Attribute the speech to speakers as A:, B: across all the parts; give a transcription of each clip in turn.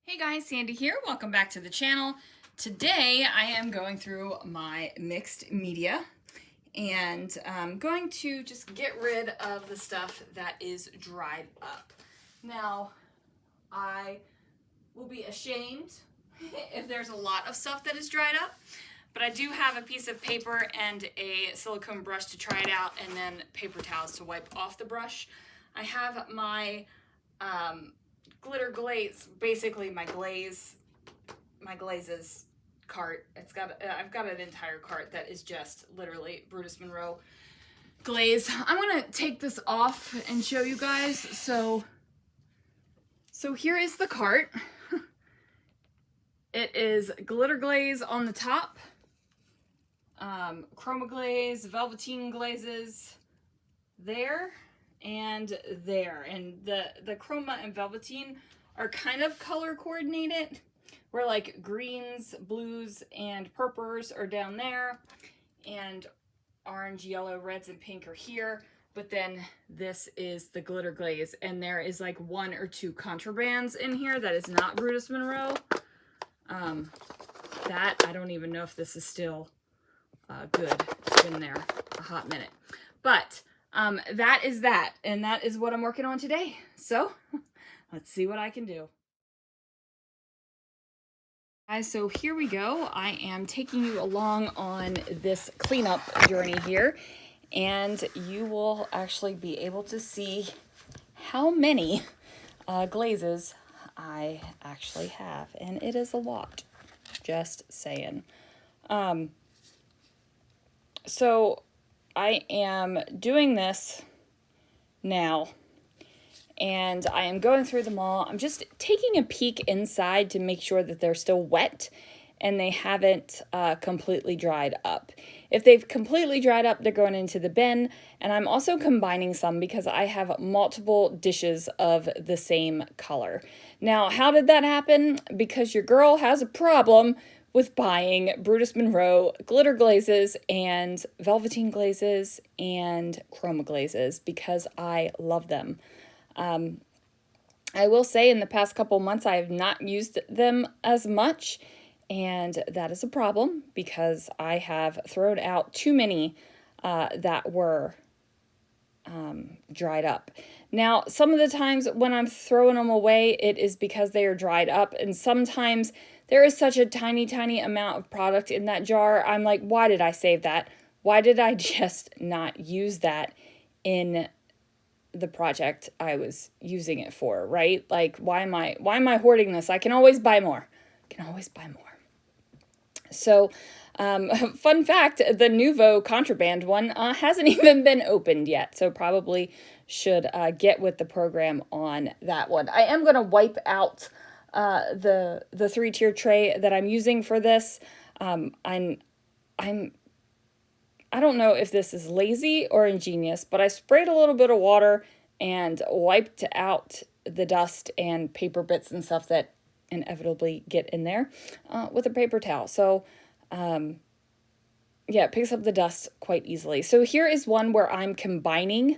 A: Hey guys, Sandy here. Welcome back to the channel. Today I am going through my mixed media and I'm going to just get rid of the stuff that is dried up. Now, I will be ashamed if there's a lot of stuff that is dried up, but I do have a piece of paper and a silicone brush to try it out and then paper towels to wipe off the brush. I have my Glitter Glaze, basically my glazes cart. I've got an entire cart that is just literally Brutus Monroe glaze. I'm gonna take this off and show you guys. So here is the cart. It is Glitter Glaze on the top, Chroma Glaze, Velveteen Glazes there and there, and the Chroma and Velveteen are kind of color coordinated, where like greens, blues, and purples are down there, and orange, yellow, reds, and pink are here. But then this is the Glitter Glaze, and there is like one or two contrabands in here that is not Brutus Monroe. That I don't even know if this is still good. It's been there a hot minute, but that is that, and that is what I'm working on today. So let's see what I can do. Guys, so here we go. I am taking you along on this cleanup journey here, and you will actually be able to see how many glazes I actually have, and it is a lot, just saying. So I am doing this now, and I am going through them all. I'm just taking a peek inside to make sure that they're still wet and they haven't completely dried up. If they've completely dried up, they're going into the bin, and I'm also combining some because I have multiple dishes of the same color. Now, how did that happen? Because your girl has a problem with buying Brutus Monroe Glitter Glazes and Velveteen Glazes and Chroma Glazes because I love them. I will say in the past couple months I have not used them as much, and that is a problem because I have thrown out too many that were dried up. Now, some of the times when I'm throwing them away, it is because they are dried up, and sometimes there is such a tiny amount of product in that jar. I'm like, why did I save that? Why did I just not use that in the project I was using it for, right? Like, why am I hoarding this? I can always buy more. I can always buy more. So, fun fact, the Nuvo contraband one hasn't even been opened yet, so probably should get with the program on that one. I am going to wipe out the 3-tier tray that I'm using for this. I don't know if this is lazy or ingenious, but I sprayed a little bit of water and wiped out the dust and paper bits and stuff that inevitably get in there with a paper towel. So, yeah, it picks up the dust quite easily. So here is one where I'm combining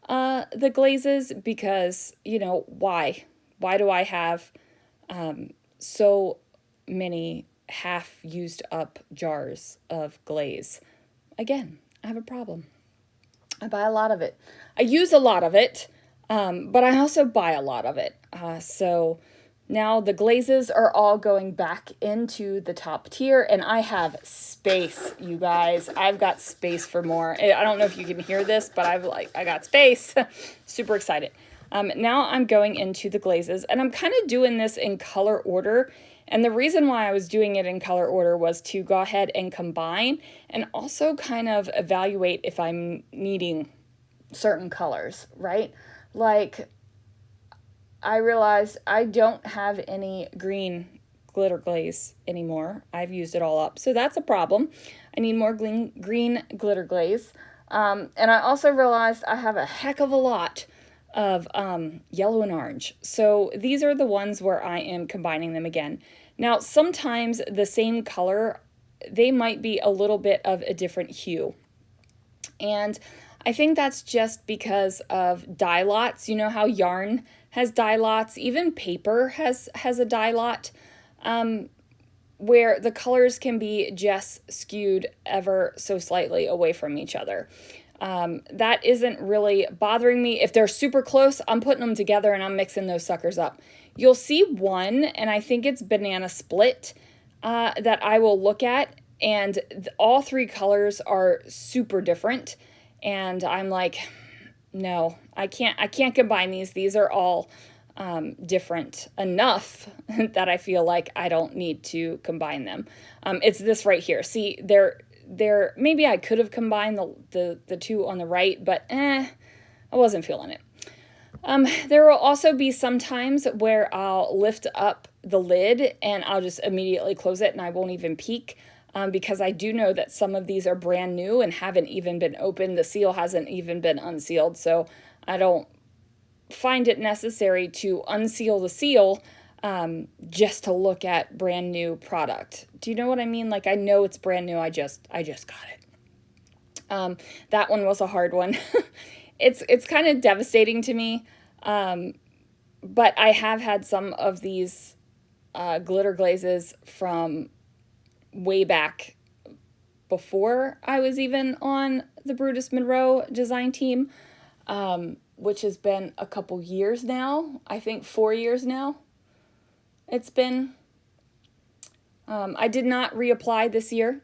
A: the glazes because, you know, why? Why do I have so many half-used up jars of glaze? Again, I have a problem. I buy a lot of it. I use a lot of it, but I also buy a lot of it. So now the glazes are all going back into the top tier, and I have space, you guys. I've got space for more. I don't know if you can hear this, but I got space. Super excited. Now I'm going into the glazes, and I'm kind of doing this in color order. And the reason why I was doing it in color order was to go ahead and combine and also kind of evaluate if I'm needing certain colors, right? Like, I realized I don't have any green glitter glaze anymore. I've used it all up, so that's a problem. I need more green glitter glaze. And I also realized I have a heck of a lot of yellow and orange. So these are the ones where I am combining them again. Now, sometimes the same color, they might be a little bit of a different hue. And I think that's just because of dye lots. You know how yarn has dye lots. Even paper has a dye lot, where the colors can be just skewed ever so slightly away from each other. That isn't really bothering me. If they're super close, I'm putting them together and I'm mixing those suckers up. You'll see one, and I think it's Banana Split, that I will look at, and all three colors are super different. And I'm like, no, I can't combine these. These are all different enough that I feel like I don't need to combine them. It's this right here. See, they're maybe I could have combined the two on the right, but I wasn't feeling it. There will also be some times where I'll lift up the lid and I'll just immediately close it and I won't even peek, because I do know that some of these are brand new and haven't even been opened. The seal hasn't even been unsealed, so I don't find it necessary to unseal the seal just to look at brand new product. Do you know what I mean? Like, I know it's brand new. I just got it. That one was a hard one. It's kind of devastating to me. But I have had some of these glitter glazes from way back before I was even on the Brutus Monroe design team, which has been a couple years now. I think 4 years now it's been. I did not reapply this year.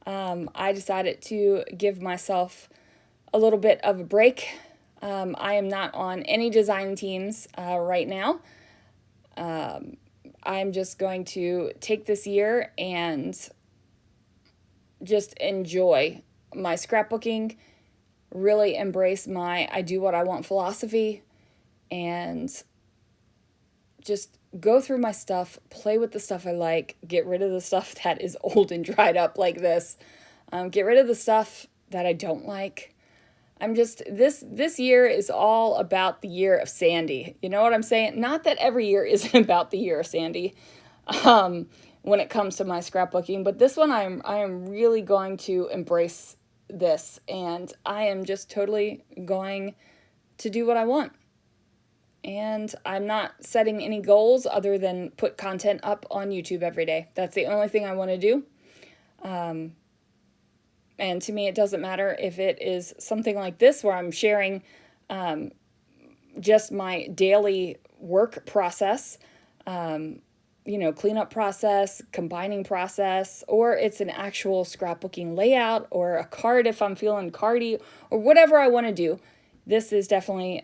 A: I decided to give myself a little bit of a break. I am not on any design teams right now. I'm just going to take this year and just enjoy my scrapbooking, really embrace my I do what I want philosophy, and just go through my stuff, play with the stuff I like, get rid of the stuff that is old and dried up like this, get rid of the stuff that I don't like. I'm just, this year is all about the year of Sandy. You know what I'm saying? Not that every year isn't about the year of Sandy, when it comes to my scrapbooking, but this one I am really going to embrace this, and I am just totally going to do what I want. And I'm not setting any goals other than put content up on YouTube every day. That's the only thing I want to do. And to me, it doesn't matter if it is something like this where I'm sharing just my daily work process, cleanup process, combining process, or it's an actual scrapbooking layout or a card if I'm feeling cardy or whatever I want to do. This is definitely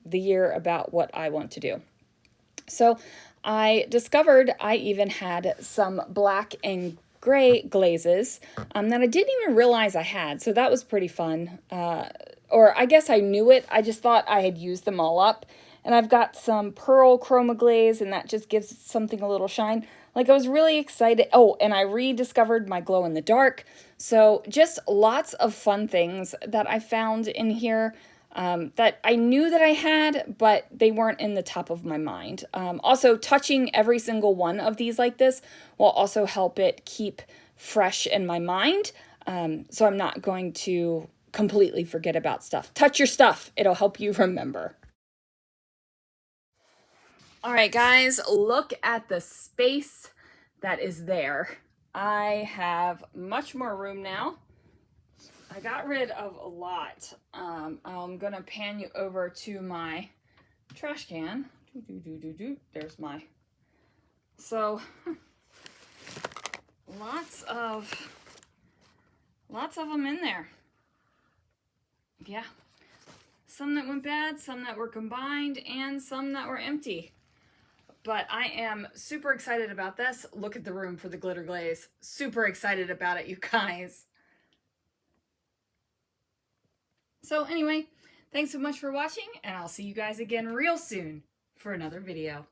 A: the year about what I want to do. So I discovered I even had some black and gray glazes that I didn't even realize I had. So that was pretty fun. Or I guess I knew it. I just thought I had used them all up. And I've got some pearl chroma glaze, and that just gives something a little shine. Like, I was really excited. Oh, and I rediscovered my glow in the dark. So just lots of fun things that I found in here that I knew that I had, but they weren't in the top of my mind. Also, touching every single one of these like this will also help it keep fresh in my mind. So I'm not going to completely forget about stuff. Touch your stuff. It'll help you remember. All right, guys, look at the space that is there. I have much more room now. I got rid of a lot. I'm gonna pan you over to my trash can. There's my. So lots of them in there. Yeah, some that went bad, some that were combined, and some that were empty. But I am super excited about this. Look at the room for the glitter glaze. Super excited about it, you guys. So anyway, thanks so much for watching, and I'll see you guys again real soon for another video.